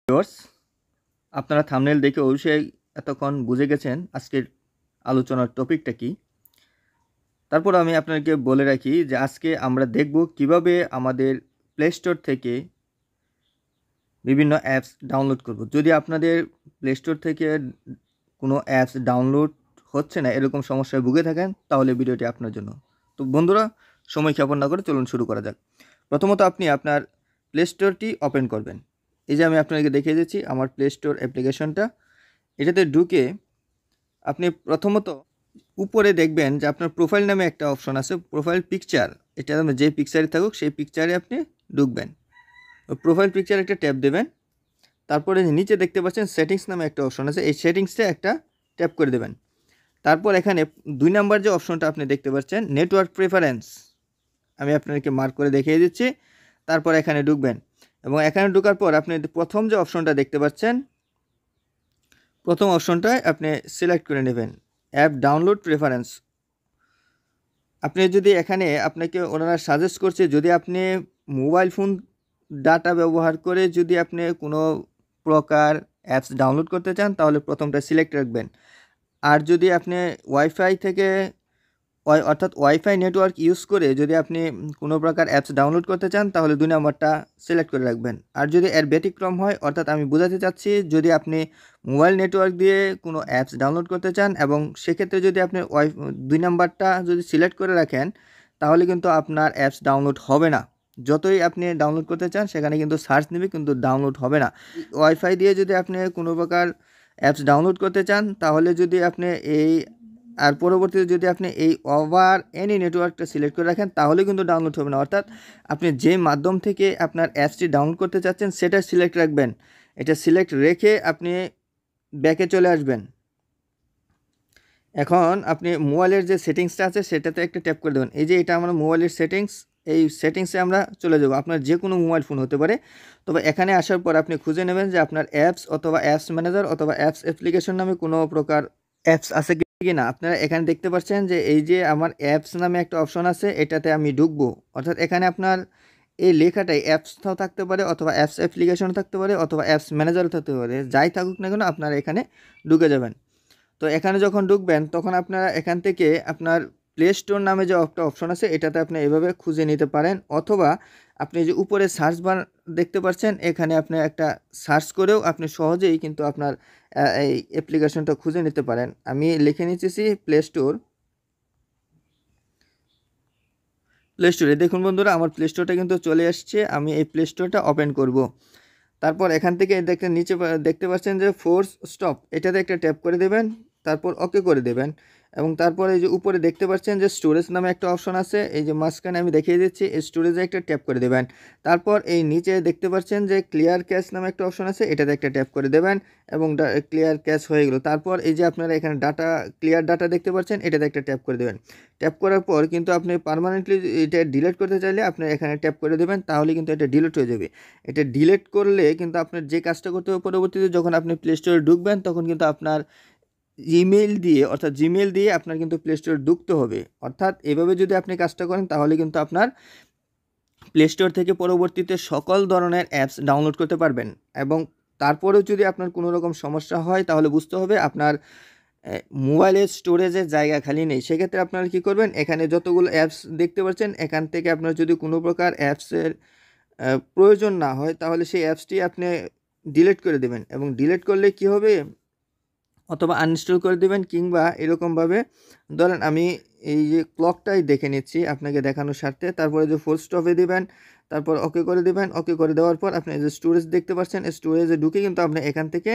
Viewers, আপনারা thumbnail দেখে অবশ্যই এতক্ষণ বুঝে গেছেন আজকের আলোচনার টপিকটা কি। তারপর আমি আপনাকে বলে রাখি যে আজকে আমরা দেখব কিভাবে আমাদের প্লে স্টোর থেকে বিভিন্ন অ্যাপস ডাউনলোড করব। যদি আপনাদের প্লে স্টোর থেকে কোনো অ্যাপস ডাউনলোড হচ্ছে না, এরকম সমস্যায় ভুগে থাকেন, তাহলে ভিডিওটি আপনার জন্য। তো বন্ধুরা, সময় ক্ষেপণ না করে চলুন শুরু করা যাক। প্রথমত আপনি আপনার প্লে স্টোরটি ওপেন করবেন। এই যে আমি আপনাকে দেখিয়ে দিচ্ছি আমার প্লে স্টোর অ্যাপ্লিকেশনটা। এটাতে ঢুকে আপনি প্রথমত উপরে দেখবেন যে আপনার প্রোফাইল নামে একটা অপশন আছে, প্রোফাইল পিকচার। এটা যে পিকচারে থাকুক সেই পিকচারে আপনি ঢুকবেন। প্রোফাইল পিকচার একটা ট্যাপ দেবেন। তারপরে নিচে দেখতে পাচ্ছেন সেটিংস নামে একটা অপশন আছে, এই সেটিংসটা একটা ট্যাপ করে দেবেন। তারপর এখানে 2 নাম্বার যে অপশনটা আপনি দেখতে পাচ্ছেন নেটওয়ার্ক প্রেফারেন্স, আমি আপনাকে মার্ক করে দেখিয়ে দিচ্ছি। তারপর এখানে ঢুকবেন এবং এখানে ঢোকার পর আপনি প্রথম যে অপশনটা দেখতে পাচ্ছেন, প্রথম অপশনটায় আপনি সিলেক্ট করে নেবেন অ্যাপ ডাউনলোড প্রেফারেন্স। আপনি যদি এখানে আপনাকে ওনারা সাজেস্ট করছে, যদি আপনি মোবাইল ফোন ডাটা ব্যবহার করে যদি আপনি কোনো প্রকার অ্যাপস ডাউনলোড করতে চান, তাহলে প্রথমটা সিলেক্ট রাখবেন। আর যদি আপনি ওয়াইফাই থেকে অর্থাৎ ওয়াইফাই নেটওয়ার্ক ইউজ করে যদি আপনি কোনো প্রকার অ্যাপস ডাউনলোড করতে চান, তাহলে 2 নম্বরটা সিলেক্ট করে রাখবেন। আর যদি এর ব্যতিক্রম হয়, অর্থাৎ আমি বোঝাতে চাচ্ছি যদি আপনি মোবাইল নেটওয়ার্ক দিয়ে কোনো অ্যাপস ডাউনলোড করতে চান এবং সেক্ষেত্রে যদি আপনি 2 নম্বরটা যদি সিলেক্ট করে রাখেন, তাহলে কিন্তু আপনার অ্যাপস ডাউনলোড হবে না। যতই আপনি ডাউনলোড করতে চান সেখানে কিন্তু সার্চ নেবে, কিন্তু ডাউনলোড হবে না। ওয়াইফাই দিয়ে যদি আপনি কোনো প্রকার অ্যাপস ডাউনলোড করতে চান, তাহলে যদি আপনি আর পরবর্তীতে যদি আপনি এই ওভার এনি নেটওয়ার্কটা সিলেক্ট করে রাখেন, তাহলে কিন্তু ডাউনলোড হবে না। অর্থাৎ আপনি যে মাধ্যম থেকে আপনার অ্যাপসটি ডাউনলোড করতে চাচ্ছেন সেটা সিলেক্ট রাখবেন। এটা সিলেক্ট রেখে আপনি ব্যাকে চলে আসবেন। এখন আপনি মোবাইলের যে সেটিংসটা আছে সেটাতে একটা ট্যাপ করে দেবেন। এই যে এটা আমার মোবাইলের সেটিংস, এই সেটিংসে আমরা চলে যাব। আপনার যে কোনো মোবাইল ফোন হতে পারে। তবে এখানে আসার পর আপনি খুঁজে নেবেন যে আপনার অ্যাপস অথবা অ্যাপস ম্যানেজার অথবা অ্যাপস অ্যাপ্লিকেশন নামে কোনো প্রকার অ্যাপস আছে কি না। আপনারা এখানে দেখতে পাচ্ছেন যে এই যে আমার অ্যাপস নামে একটা অপশন আছে, এটাতে আমি ঢুকবো। অর্থাৎ এখানে আপনার এই লেখাটাই অ্যাপসটাও থাকতে পারে অথবা অ্যাপস অ্যাপ্লিকেশন থাকতে পারে অথবা অ্যাপস ম্যানেজারও থাকতে পারে। যাই থাকুক না কেন আপনারা এখানে ঢুকে যাবেন। তো এখানে যখন ঢুকবেন তখন আপনারা এখান থেকে আপনার প্লে স্টোর নামে যে একটা অপশন আছে এটাতে আপনি এভাবে খুঁজে নিতে পারেন, অথবা আপনি যে উপরে সার্চ বার দেখতে পাচ্ছেন এখানে আপনি একটা সার্চ করেও আপনি সহজেই কিন্তু আপনার এই অ্যাপ্লিকেশনটা খুঁজে নিতে পারেন। আমি লিখে নিচ্ছি প্লে স্টোরে। দেখুন বন্ধুরা, আমার প্লে স্টোরটা কিন্তু চলে আসছে। আমি এই প্লে স্টোরটা ওপেন করব। তারপর এখান থেকে নিচে দেখতে পাচ্ছেন যে ফোর্স স্টপ, এটাতে একটা ট্যাপ করে দেবেন। তারপর ওকে করে দেবেন এবং তারপর এই যে উপরে দেখতে পাচ্ছেন যে স্টোরেজ নামে একটা অপশন আছে, এই যে মাঝখানে আমি দেখিয়ে দিচ্ছি, এই স্টোরেজে একটা ট্যাপ করে দেবেন। তারপর এই নিচে দেখতে পাচ্ছেন যে ক্লিয়ার ক্যাশ নামে একটা অপশন আছে, এটাতে একটা ট্যাপ করে দেবেন এবং ক্লিয়ার ক্যাশ হয়ে গেল। তারপর এই যে আপনারা এখানে ডাটা ক্লিয়ার ডাটা দেখতে পাচ্ছেন, এটাতে একটা ট্যাপ করে দেবেন। ট্যাপ করার পর কিন্তু আপনি পার্মানেন্টলি এটা ডিলিট করতে চাইলে আপনি এখানে ট্যাপ করে দেবেন, তাহলে কিন্তু এটা ডিলিট হয়ে যাবে। এটা ডিলিট করলে কিন্তু আপনার যে কাজটা করতে হবে পরবর্তীতে যখন আপনি প্লে স্টোরে ঢুকবেন, তখন কিন্তু আপনার ইমেল দিয়ে অর্থাৎ জিমেল দিয়ে আপনার কিন্তু প্লে স্টোরে ঢুকতে হবে। অর্থাৎ এভাবে যদি আপনি কাজটা করেন, তাহলে কিন্তু আপনার প্লে স্টোর থেকে পরবর্তীতে সকল ধরনের অ্যাপস ডাউনলোড করতে পারবেন। এবং তারপরেও যদি আপনার কোনো রকম সমস্যা হয়, তাহলে বুঝতে হবে আপনার মোবাইলের স্টোরেজের জায়গা খালি নেই। সেক্ষেত্রে আপনারা কী করবেন, এখানে যতগুলো অ্যাপস দেখতে পাচ্ছেন এখান থেকে আপনার যদি কোনো প্রকার অ্যাপসের প্রয়োজন না হয়, তাহলে সেই অ্যাপসটি আপনি ডিলিট করে দেবেন। এবং ডিলিট করলে কি হবে, অথবা আনইনস্টল করে দেবেন, কিংবা এরকমভাবে ধরেন আমি এই যে ক্লকটাই দেখে নিচ্ছি আপনাকে দেখানোর স্বার্থে। তারপরে যে ফুল স্টপে দেবেন, তারপর ওকে করে দেবেন। ওকে করে দেওয়ার পর আপনি যে স্টোরেজ দেখতে পাচ্ছেন, স্টোরেজে ঢুকে কিন্তু আপনি এখান থেকে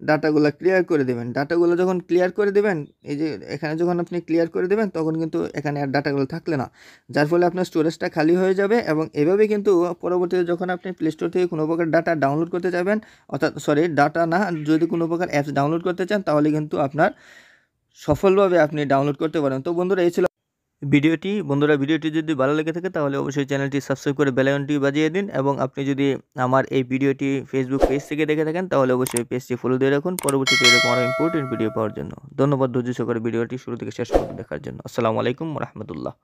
ডাটাগুলো ক্লিয়ার করে দেবেন। ডাটাগুলো যখন ক্লিয়ার করে দেবেন, এই যে এখানে যখন আপনি ক্লিয়ার করে দেবেন, তখন কিন্তু এখানে আর ডাটাগুলো থাকলে না, যার ফলে আপনার স্টোরেজটা খালি হয়ে যাবে। এবং এভাবে কিন্তু পরবর্তীতে যখন আপনি প্লে স্টোর থেকে কোনো প্রকার ডাটা ডাউনলোড করতে যাবেন, অর্থাৎ ডাটা না, যদি কোনো প্রকার অ্যাপস ডাউনলোড করতে চান, তাহলে কিন্তু আপনার সফলভাবে আপনি ডাউনলোড করতে পারেন। তো বন্ধুরা, এই ছিল ভিডিওটি যদি ভালো লেগে থাকে তাহলে অবশ্যই চ্যানেলটি সাবস্ক্রাইব করে বেল আইকনটি বাজিয়ে দিন। এবং আপনি যদি আমার এই ভিডিওটি ফেসবুক পেজ থেকে দেখে থাকেন, তাহলে অবশ্যই পেজটি ফলো দিয়ে রাখুন পরবর্তীতে এরকম আরও ইম্পর্টেন্ট ভিডিও পাওয়ার জন্য। ধন্যবাদ ধৈর্য সহকারে ভিডিওটি শুরু থেকে শেষ পর্যন্ত দেখার জন্য। আসসালামু আলাইকুম ওয়া রাহমাতুল্লাহ।